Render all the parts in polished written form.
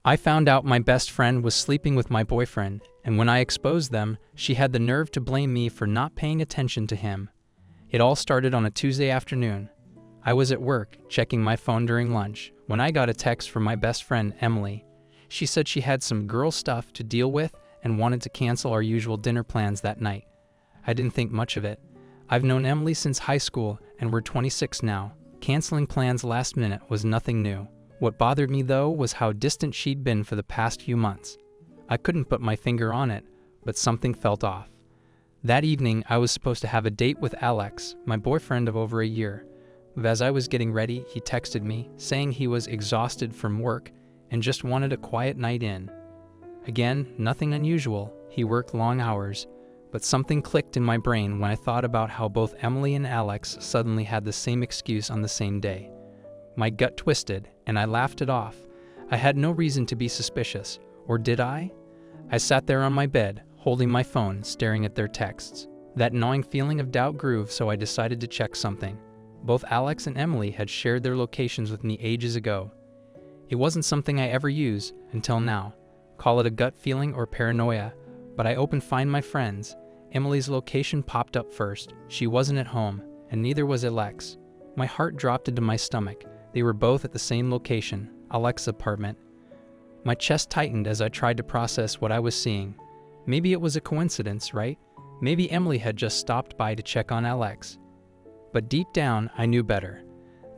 I found out my best friend was sleeping with my boyfriend, and when I exposed them, she had the nerve to blame me for not paying attention to him. It all started on a Tuesday afternoon. I was at work, checking my phone during lunch, when I got a text from my best friend, Emily. She said she had some girl stuff to deal with and wanted to cancel our usual dinner plans that night. I didn't think much of it. I've known Emily since high school, and we're 26 now. Canceling plans last minute was nothing new. What bothered me, though, was how distant she'd been for the past few months. I couldn't put my finger on it, but something felt off. That evening, I was supposed to have a date with Alex, my boyfriend of over a year. But as I was getting ready, he texted me, saying he was exhausted from work and just wanted a quiet night in. Again, nothing unusual. He worked long hours, but something clicked in my brain when I thought about how both Emily and Alex suddenly had the same excuse on the same day. My gut twisted, and I laughed it off. I had no reason to be suspicious, or did I? I sat there on my bed, holding my phone, staring at their texts. That gnawing feeling of doubt grew, so I decided to check something. Both Alex and Emily had shared their locations with me ages ago. It wasn't something I ever use until now. Call it a gut feeling or paranoia, but I opened Find My Friends. Emily's location popped up first. She wasn't at home, and neither was Alex. My heart dropped into my stomach. They were both at the same location, Alex's apartment. My chest tightened as I tried to process what I was seeing. Maybe it was a coincidence, right? Maybe Emily had just stopped by to check on Alex. But deep down, I knew better.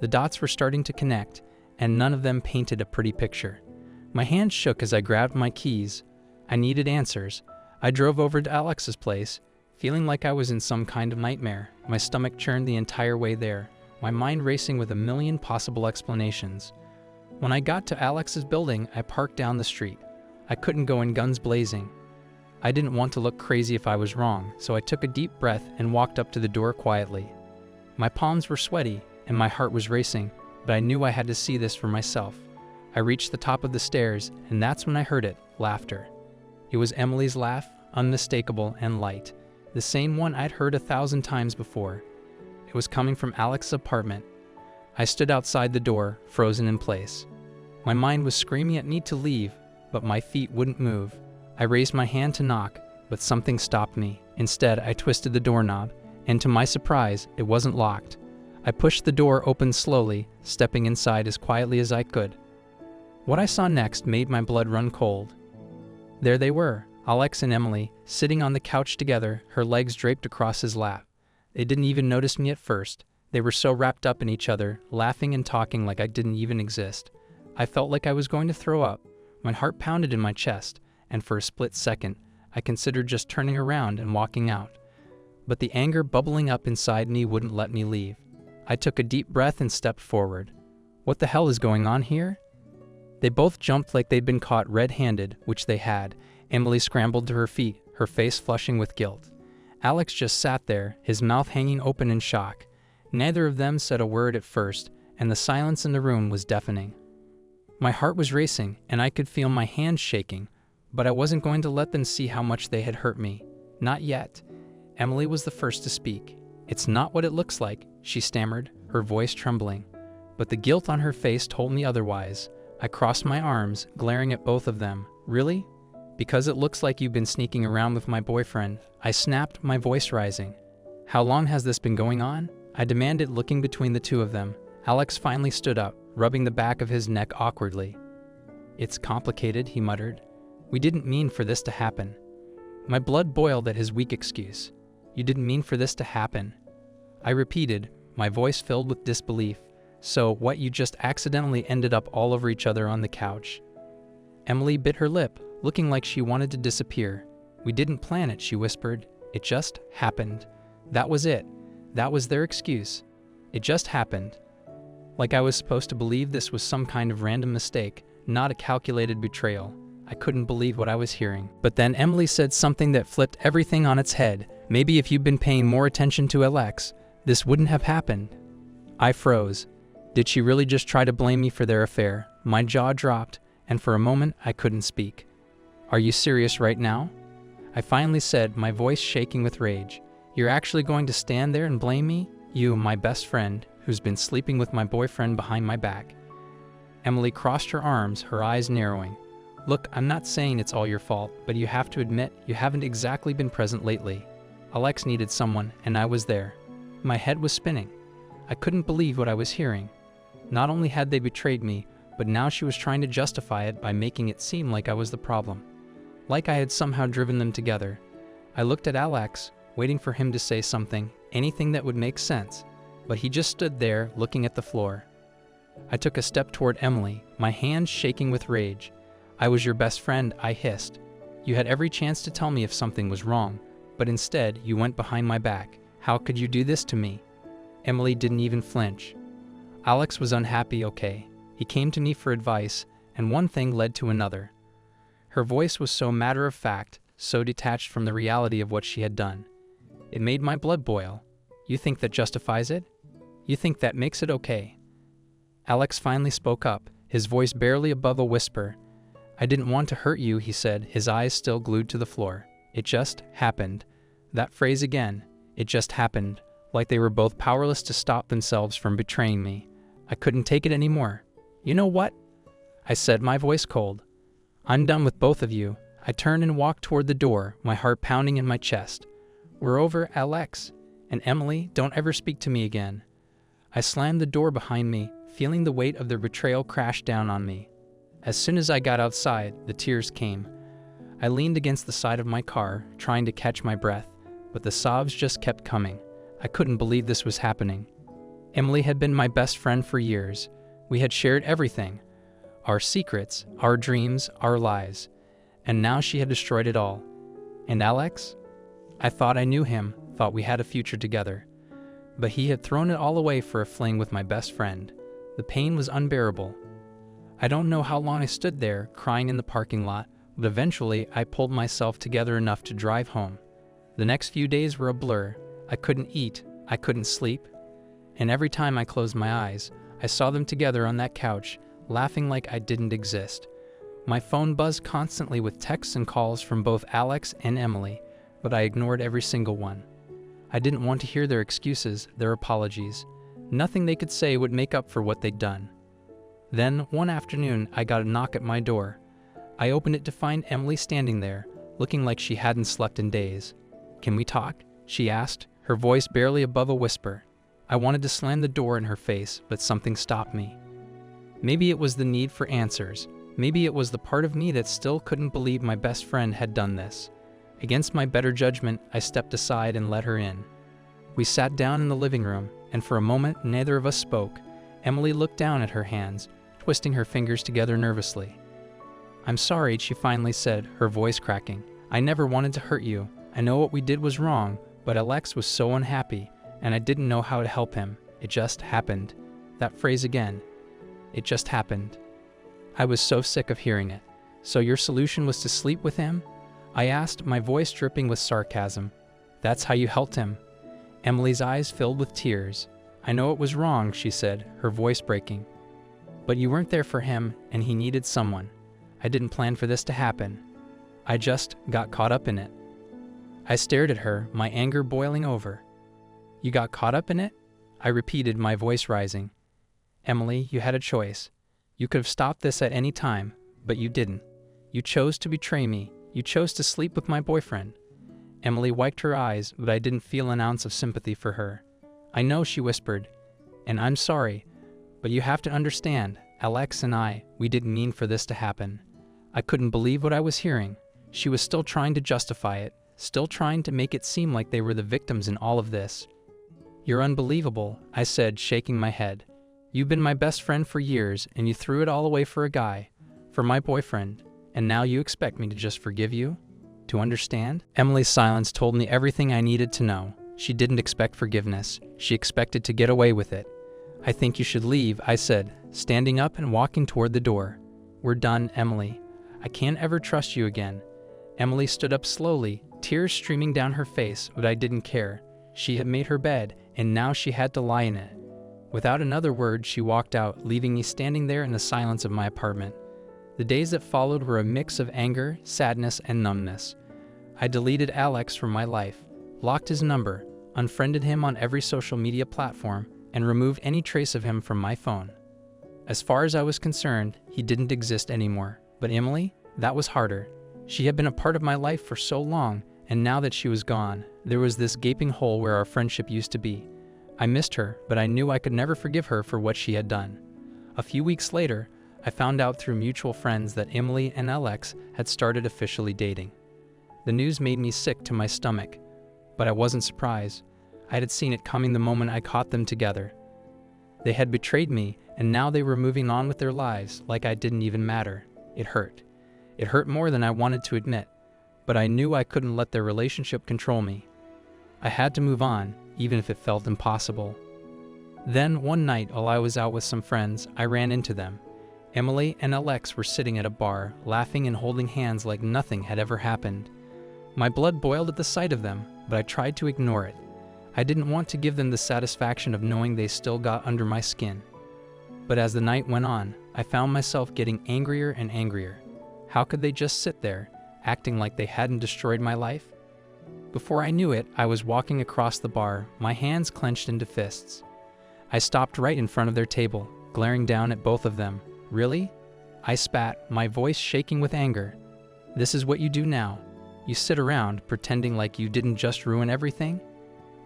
The dots were starting to connect, and none of them painted a pretty picture. My hand shook as I grabbed my keys. I needed answers. I drove over to Alex's place, feeling like I was in some kind of nightmare. My stomach churned the entire way there, my mind racing with a million possible explanations. When I got to Alex's building, I parked down the street. I couldn't go in guns blazing. I didn't want to look crazy if I was wrong, so I took a deep breath and walked up to the door quietly. My palms were sweaty and my heart was racing, but I knew I had to see this for myself. I reached the top of the stairs, and that's when I heard it, laughter. It was Emily's laugh, unmistakable and light, the same one I'd heard 1,000 times before. It was coming from Alex's apartment. I stood outside the door, frozen in place. My mind was screaming at me to leave, but my feet wouldn't move. I raised my hand to knock, but something stopped me. Instead, I twisted the doorknob, and to my surprise, it wasn't locked. I pushed the door open slowly, stepping inside as quietly as I could. What I saw next made my blood run cold. There they were, Alex and Emily, sitting on the couch together, her legs draped across his lap. They didn't even notice me at first. They were so wrapped up in each other, laughing and talking like I didn't even exist. I felt like I was going to throw up. My heart pounded in my chest, and for a split second, I considered just turning around and walking out. But the anger bubbling up inside me wouldn't let me leave. I took a deep breath and stepped forward. What the hell is going on here? They both jumped like they'd been caught red-handed, which they had. Emily scrambled to her feet, her face flushing with guilt. Alex just sat there, his mouth hanging open in shock. Neither of them said a word at first, and the silence in the room was deafening. My heart was racing, and I could feel my hands shaking, but I wasn't going to let them see how much they had hurt me. Not yet. Emily was the first to speak. "It's not what it looks like," she stammered, her voice trembling. But the guilt on her face told me otherwise. I crossed my arms, glaring at both of them. "Really? Because it looks like you've been sneaking around with my boyfriend," I snapped, my voice rising. "How long has this been going on?" I demanded, looking between the two of them. Alex finally stood up, rubbing the back of his neck awkwardly. "It's complicated," he muttered. "We didn't mean for this to happen." My blood boiled at his weak excuse. "You didn't mean for this to happen?" I repeated, my voice filled with disbelief. "So what, you just accidentally ended up all over each other on the couch?" Emily bit her lip, looking like she wanted to disappear. "We didn't plan it," she whispered. "It just happened." That was it. That was their excuse. It just happened. Like I was supposed to believe this was some kind of random mistake, not a calculated betrayal. I couldn't believe what I was hearing. But then Emily said something that flipped everything on its head. "Maybe if you'd been paying more attention to Alex, this wouldn't have happened." I froze. Did she really just try to blame me for their affair? My jaw dropped, and for a moment I couldn't speak. "Are you serious right now?" I finally said, my voice shaking with rage. "You're actually going to stand there and blame me? You, my best friend, who's been sleeping with my boyfriend behind my back." Emily crossed her arms, her eyes narrowing. Look, I'm not saying it's all your fault, but you have to admit you haven't exactly been present lately. Alex needed someone, and I was there. My head was spinning. I couldn't believe what I was hearing. Not only had they betrayed me, but now she was trying to justify it by making it seem like I was the problem. Like I had somehow driven them together. I looked at Alex, waiting for him to say something, anything that would make sense, but he just stood there looking at the floor. I took a step toward Emily, my hands shaking with rage. "I was your best friend," I hissed. "You had every chance to tell me if something was wrong, but instead you went behind my back. How could you do this to me?" Emily didn't even flinch. Alex was unhappy, okay. He came to me for advice, and one thing led to another. Her voice was so matter-of-fact, so detached from the reality of what she had done. It made my blood boil. "You think that justifies it? You think that makes it okay?" Alex finally spoke up, his voice barely above a whisper. "I didn't want to hurt you," he said, his eyes still glued to the floor. "It just happened." That phrase again, "it just happened," like they were both powerless to stop themselves from betraying me. I couldn't take it anymore. "You know what?" I said, my voice cold. "I'm done with both of you." I turned and walked toward the door, my heart pounding in my chest. "We're over, Alex. And Emily, don't ever speak to me again." I slammed the door behind me, feeling the weight of their betrayal crash down on me. As soon as I got outside, the tears came. I leaned against the side of my car, trying to catch my breath, but the sobs just kept coming. I couldn't believe this was happening. Emily had been my best friend for years. We had shared everything. Our secrets, our dreams, our lives. And now she had destroyed it all. And Alex? I thought I knew him, thought we had a future together. But he had thrown it all away for a fling with my best friend. The pain was unbearable. I don't know how long I stood there, crying in the parking lot, but eventually I pulled myself together enough to drive home. The next few days were a blur. I couldn't eat, I couldn't sleep. And every time I closed my eyes, I saw them together on that couch, laughing like I didn't exist. My phone buzzed constantly with texts and calls from both Alex and Emily, but I ignored every single one. I didn't want to hear their excuses, their apologies. Nothing they could say would make up for what they'd done. Then, one afternoon, I got a knock at my door. I opened it to find Emily standing there, looking like she hadn't slept in days. "Can we talk?" she asked, her voice barely above a whisper. I wanted to slam the door in her face, but something stopped me. Maybe it was the need for answers. Maybe it was the part of me that still couldn't believe my best friend had done this. Against my better judgment, I stepped aside and let her in. We sat down in the living room, and for a moment neither of us spoke. Emily looked down at her hands, twisting her fingers together nervously. "I'm sorry," she finally said, her voice cracking. "I never wanted to hurt you. I know what we did was wrong, but Alex was so unhappy, and I didn't know how to help him. It just happened." That phrase again. It just happened. I was so sick of hearing it. "So your solution was to sleep with him?" I asked, my voice dripping with sarcasm. "That's how you helped him?" Emily's eyes filled with tears. "I know it was wrong," she said, her voice breaking. "But you weren't there for him, and he needed someone. I didn't plan for this to happen. I just got caught up in it." I stared at her, my anger boiling over. "You got caught up in it?" I repeated, my voice rising. "Emily, you had a choice. You could have stopped this at any time, but you didn't. You chose to betray me. You chose to sleep with my boyfriend." Emily wiped her eyes, but I didn't feel an ounce of sympathy for her. "I know," she whispered, "and I'm sorry, but you have to understand, Alex and we didn't mean for this to happen." I couldn't believe what I was hearing. She was still trying to justify it, still trying to make it seem like they were the victims in all of this. "You're unbelievable," I said, shaking my head. "You've been my best friend for years, and you threw it all away for a guy, for my boyfriend, and now you expect me to just forgive you? To understand?" Emily's silence told me everything I needed to know. She didn't expect forgiveness. She expected to get away with it. "I think you should leave," I said, standing up and walking toward the door. "We're done, Emily. I can't ever trust you again." Emily stood up slowly, tears streaming down her face, but I didn't care. She had made her bed, and now she had to lie in it. Without another word, she walked out, leaving me standing there in the silence of my apartment. The days that followed were a mix of anger, sadness, and numbness. I deleted Alex from my life, blocked his number, unfriended him on every social media platform, and removed any trace of him from my phone. As far as I was concerned, he didn't exist anymore. But Emily? That was harder. She had been a part of my life for so long, and now that she was gone, there was this gaping hole where our friendship used to be. I missed her, but I knew I could never forgive her for what she had done. A few weeks later, I found out through mutual friends that Emily and Alex had started officially dating. The news made me sick to my stomach, but I wasn't surprised. I had seen it coming the moment I caught them together. They had betrayed me, and now they were moving on with their lives like I didn't even matter. It hurt. It hurt more than I wanted to admit, but I knew I couldn't let their relationship control me. I had to move on, even if it felt impossible. Then, one night, while I was out with some friends, I ran into them. Emily and Alex were sitting at a bar, laughing and holding hands like nothing had ever happened. My blood boiled at the sight of them, but I tried to ignore it. I didn't want to give them the satisfaction of knowing they still got under my skin. But as the night went on, I found myself getting angrier and angrier. How could they just sit there, acting like they hadn't destroyed my life? Before I knew it, I was walking across the bar, my hands clenched into fists. I stopped right in front of their table, glaring down at both of them. Really? I spat, my voice shaking with anger. This is what you do now. You sit around, pretending like you didn't just ruin everything?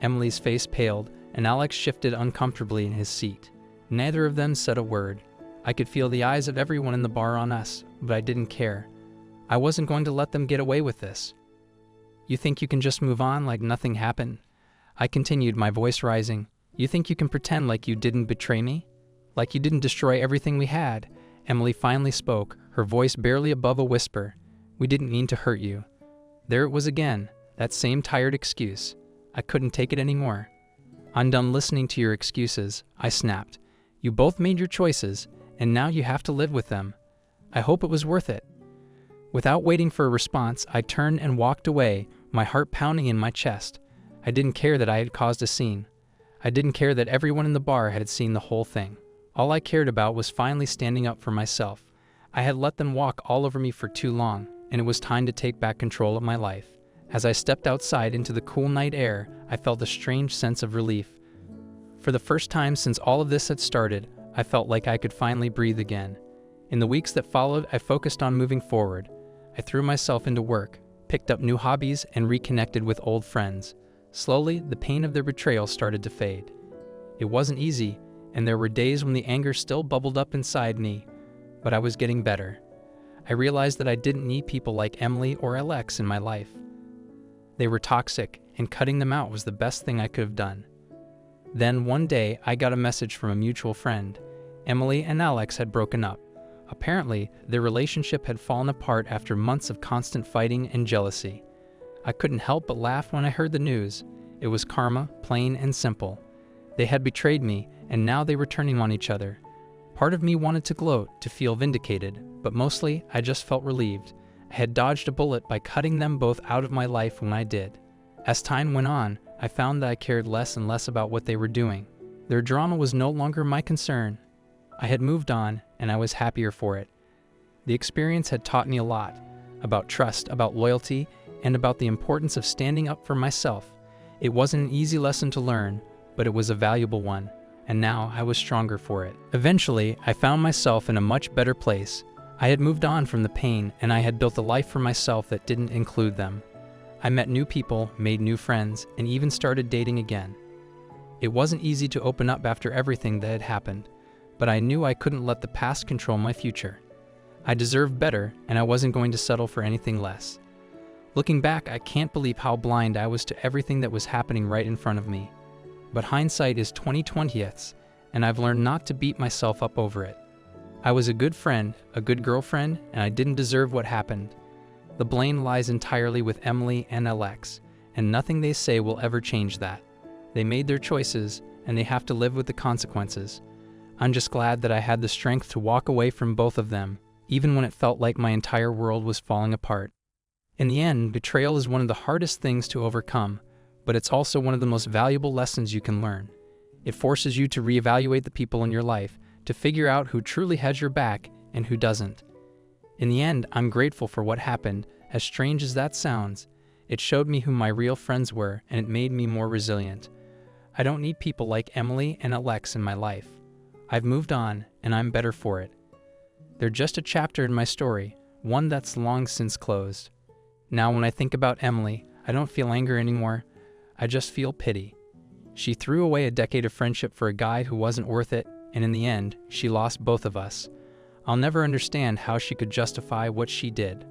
Emily's face paled, and Alex shifted uncomfortably in his seat. Neither of them said a word. I could feel the eyes of everyone in the bar on us, but I didn't care. I wasn't going to let them get away with this. You think you can just move on like nothing happened? I continued, my voice rising. You think you can pretend like you didn't betray me? Like you didn't destroy everything we had? Emily finally spoke, her voice barely above a whisper. We didn't mean to hurt you. There it was again, that same tired excuse. I couldn't take it anymore. I'm done listening to your excuses, I snapped. You both made your choices, and now you have to live with them. I hope it was worth it. Without waiting for a response, I turned and walked away, my heart pounding in my chest. I didn't care that I had caused a scene. I didn't care that everyone in the bar had seen the whole thing. All I cared about was finally standing up for myself. I had let them walk all over me for too long, and it was time to take back control of my life. As I stepped outside into the cool night air, I felt a strange sense of relief. For the first time since all of this had started, I felt like I could finally breathe again. In the weeks that followed, I focused on moving forward. I threw myself into work, picked up new hobbies, and reconnected with old friends. Slowly, the pain of their betrayal started to fade. It wasn't easy, and there were days when the anger still bubbled up inside me, but I was getting better. I realized that I didn't need people like Emily or Alex in my life. They were toxic, and cutting them out was the best thing I could have done. Then one day, I got a message from a mutual friend. Emily and Alex had broken up. Apparently, their relationship had fallen apart after months of constant fighting and jealousy. I couldn't help but laugh when I heard the news. It was karma, plain and simple. They had betrayed me, and now they were turning on each other. Part of me wanted to gloat, to feel vindicated, but mostly I just felt relieved. I had dodged a bullet by cutting them both out of my life when I did. As time went on, I found that I cared less and less about what they were doing. Their drama was no longer my concern. I had moved on, and I was happier for it. The experience had taught me a lot, about trust, about loyalty, and about the importance of standing up for myself. It wasn't an easy lesson to learn, but it was a valuable one, and now I was stronger for it. Eventually, I found myself in a much better place. I had moved on from the pain, and I had built a life for myself that didn't include them. I met new people, made new friends, and even started dating again. It wasn't easy to open up after everything that had happened, but I knew I couldn't let the past control my future. I deserved better, and I wasn't going to settle for anything less. Looking back, I can't believe how blind I was to everything that was happening right in front of me. But hindsight is 20/20ths, and I've learned not to beat myself up over it. I was a good friend, a good girlfriend, and I didn't deserve what happened. The blame lies entirely with Emily and Alex, and nothing they say will ever change that. They made their choices, and they have to live with the consequences. I'm just glad that I had the strength to walk away from both of them, even when it felt like my entire world was falling apart. In the end, betrayal is one of the hardest things to overcome, but it's also one of the most valuable lessons you can learn. It forces you to reevaluate the people in your life, to figure out who truly has your back and who doesn't. In the end, I'm grateful for what happened, as strange as that sounds. It showed me who my real friends were, and it made me more resilient. I don't need people like Emily and Alex in my life. I've moved on, and I'm better for it. They're just a chapter in my story, one that's long since closed. Now when I think about Emily, I don't feel anger anymore. I just feel pity. She threw away a decade of friendship for a guy who wasn't worth it, and in the end, she lost both of us. I'll never understand how she could justify what she did.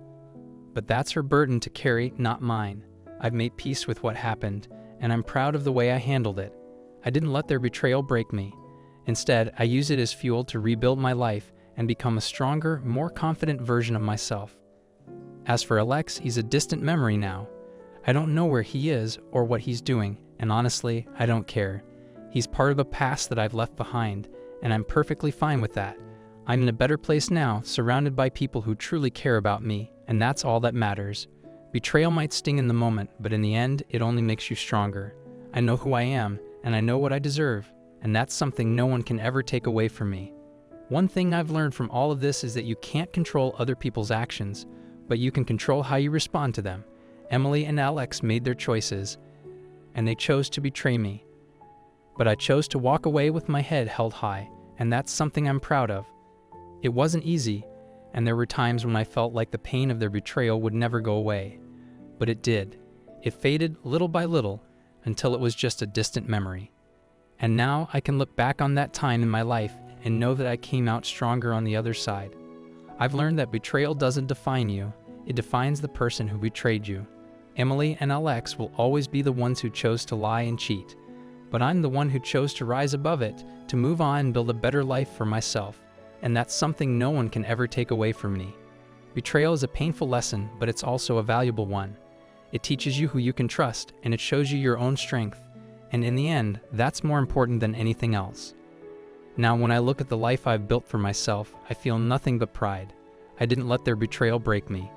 But that's her burden to carry, not mine. I've made peace with what happened, and I'm proud of the way I handled it. I didn't let their betrayal break me. Instead, I use it as fuel to rebuild my life and become a stronger, more confident version of myself. As for Alex, he's a distant memory now. I don't know where he is or what he's doing, and honestly, I don't care. He's part of a past that I've left behind, and I'm perfectly fine with that. I'm in a better place now, surrounded by people who truly care about me, and that's all that matters. Betrayal might sting in the moment, but in the end, it only makes you stronger. I know who I am, and I know what I deserve, and that's something no one can ever take away from me. One thing I've learned from all of this is that you can't control other people's actions, but you can control how you respond to them. Emily and Alex made their choices, and they chose to betray me. But I chose to walk away with my head held high, and that's something I'm proud of. It wasn't easy, and there were times when I felt like the pain of their betrayal would never go away. But it did. It faded little by little until it was just a distant memory. And now I can look back on that time in my life and know that I came out stronger on the other side. I've learned that betrayal doesn't define you, it defines the person who betrayed you. Emily and Alex will always be the ones who chose to lie and cheat, but I'm the one who chose to rise above it, to move on and build a better life for myself, and that's something no one can ever take away from me. Betrayal is a painful lesson, but it's also a valuable one. It teaches you who you can trust, and it shows you your own strength, and in the end, that's more important than anything else. Now, when I look at the life I've built for myself, I feel nothing but pride. I didn't let their betrayal break me.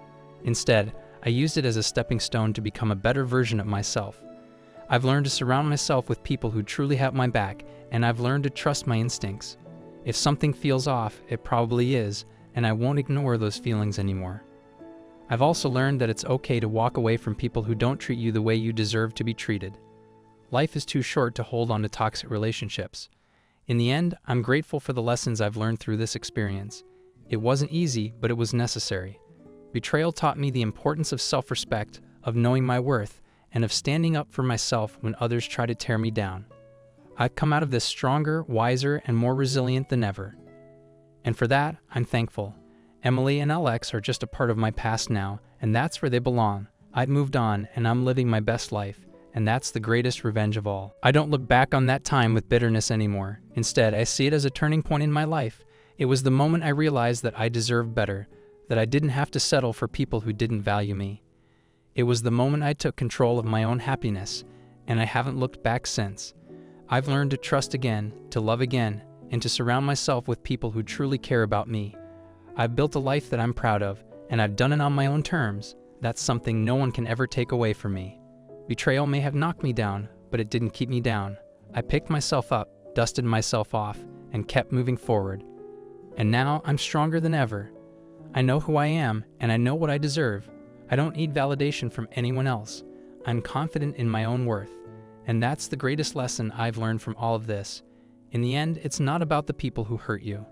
Instead, I used it as a stepping stone to become a better version of myself. I've learned to surround myself with people who truly have my back, and I've learned to trust my instincts. If something feels off, it probably is, and I won't ignore those feelings anymore. I've also learned that it's okay to walk away from people who don't treat you the way you deserve to be treated. Life is too short to hold on to toxic relationships. In the end, I'm grateful for the lessons I've learned through this experience. It wasn't easy, but it was necessary. Betrayal taught me the importance of self-respect, of knowing my worth, and of standing up for myself when others try to tear me down. I've come out of this stronger, wiser, and more resilient than ever. And for that, I'm thankful. Emily and Alex are just a part of my past now, and that's where they belong. I've moved on, and I'm living my best life, and that's the greatest revenge of all. I don't look back on that time with bitterness anymore. Instead, I see it as a turning point in my life. It was the moment I realized that I deserved better, that I didn't have to settle for people who didn't value me. It was the moment I took control of my own happiness, and I haven't looked back since. I've learned to trust again, to love again, and to surround myself with people who truly care about me. I've built a life that I'm proud of, and I've done it on my own terms. That's something no one can ever take away from me. Betrayal may have knocked me down, but it didn't keep me down. I picked myself up, dusted myself off, and kept moving forward. And now I'm stronger than ever. I know who I am, and I know what I deserve. I don't need validation from anyone else. I'm confident in my own worth. And that's the greatest lesson I've learned from all of this. In the end, it's not about the people who hurt you.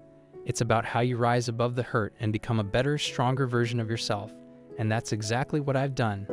It's about how you rise above the hurt and become a better, stronger version of yourself. And that's exactly what I've done.